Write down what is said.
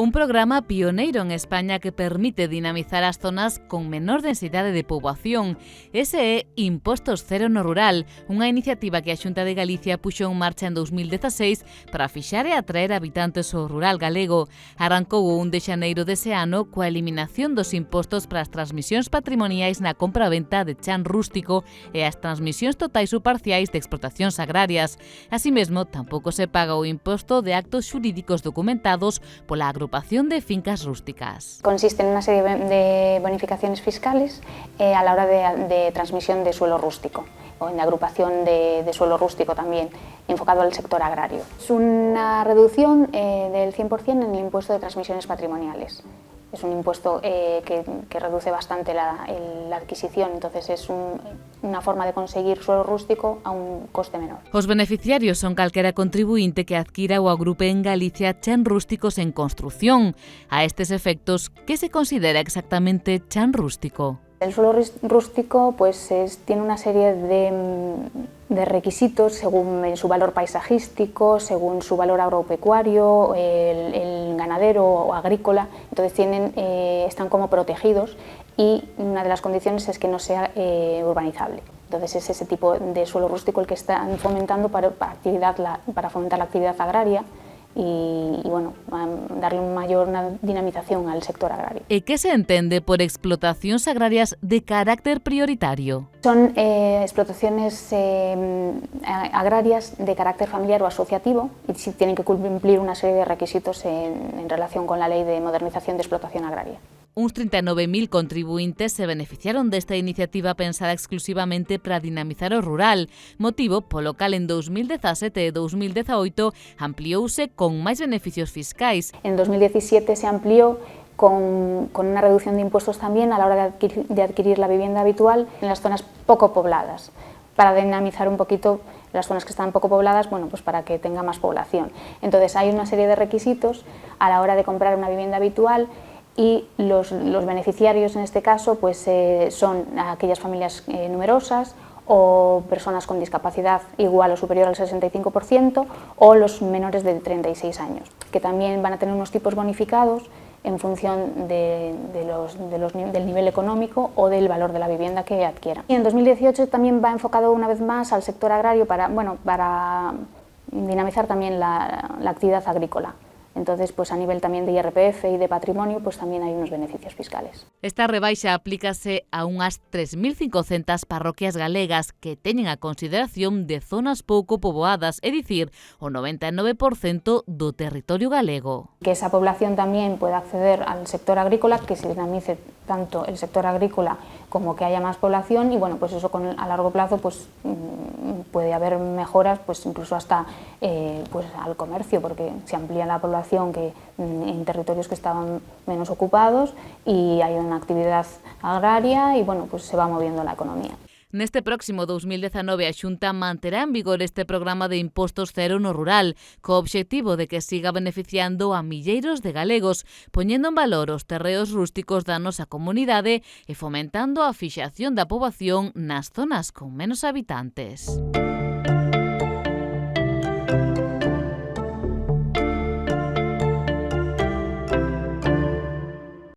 Un programa pioneiro en España que permite dinamizar as zonas con menor densidade de poboación. Ese é Impostos Cero no Rural, unha iniciativa que a Xunta de Galicia puxo en marcha en 2016 para fixar e atraer habitantes ao rural galego. Arrancou o 1 de xaneiro dese ano coa eliminación dos impostos para as transmisións patrimoniais na compra-venta de chan rústico e as transmisións totais ou parciais de explotacións agrarias. Así mesmo, tampouco se paga o imposto de actos xurídicos documentados pola agrupación de fincas rústicas. Consiste en una serie de bonificaciones fiscales a la hora de transmisión de suelo rústico o en la agrupación de suelo rústico también, enfocado al sector agrario. Es una reducción del 100% en el impuesto de transmisiones patrimoniales. Es un impuesto que reduce bastante la adquisición, entonces es una forma de conseguir suelo rústico a un coste menor. Os beneficiarios son calquera contribuinte que adquira ou agrupe en Galicia chan rústicos en construción. A estes efectos, ¿qué se considera exactamente chan rústico? El suelo rústico tiene una serie de requisitos según su valor paisajístico, según su valor agropecuario, el ganadero o agrícola, entonces están como protegidos y una de las condiciones es que no sea urbanizable. Entonces es ese tipo de suelo rústico el que están fomentando para fomentar la actividad agraria y bueno, darle una dinamización al sector agrario. ¿Y qué se entiende por explotaciones agrarias de carácter prioritario? Son explotaciones agrarias de carácter familiar o asociativo y sí tienen que cumplir una serie de requisitos en relación con la Ley de Modernización de Explotación Agraria. Uns 39.000 contribuintes se beneficiaron desta iniciativa pensada exclusivamente para dinamizar o rural, motivo polo cal en 2017 e 2018 ampliouse con máis beneficios fiscais. En 2017 se amplió con una reducción de impuestos también a la hora de adquirir la vivienda habitual en las zonas poco pobladas, para dinamizar un poquito las zonas que están poco pobladas, bueno, pues para que tenga más población. Entonces hay una serie de requisitos a la hora de comprar una vivienda habitual y los beneficiarios en este caso pues, son aquellas familias numerosas o personas con discapacidad igual o superior al 65% o los menores de 36 años, que también van a tener unos tipos bonificados en función del nivel económico o del valor de la vivienda que adquieran. Y en 2018 también va enfocado una vez más al sector agrario para dinamizar también la actividad agrícola. Entonces, pues a nivel también de IRPF y de patrimonio, pues también hay unos beneficios fiscales. Esta rebaixa aplícase a unhas 3.500 parroquias galegas que teñen a consideración de zonas pouco poboadas, é dicir, o 99% do territorio galego. Que esa población también pueda acceder al sector agrícola, que se dinamice tanto el sector agrícola como que haya más población y bueno, pues eso a largo plazo pues puede haber mejoras pues incluso hasta pues al comercio, porque se amplía la población en territorios que estaban menos ocupados y hay una actividad agraria y bueno, pues se va moviendo la economía. Neste próximo 2019 a Xunta manterá en vigor este programa de impostos cero no rural, co obxectivo de que siga beneficiando a milleiros de galegos, poñendo en valor os terreos rústicos da nosa comunidade e fomentando a fixación da poboación nas zonas con menos habitantes.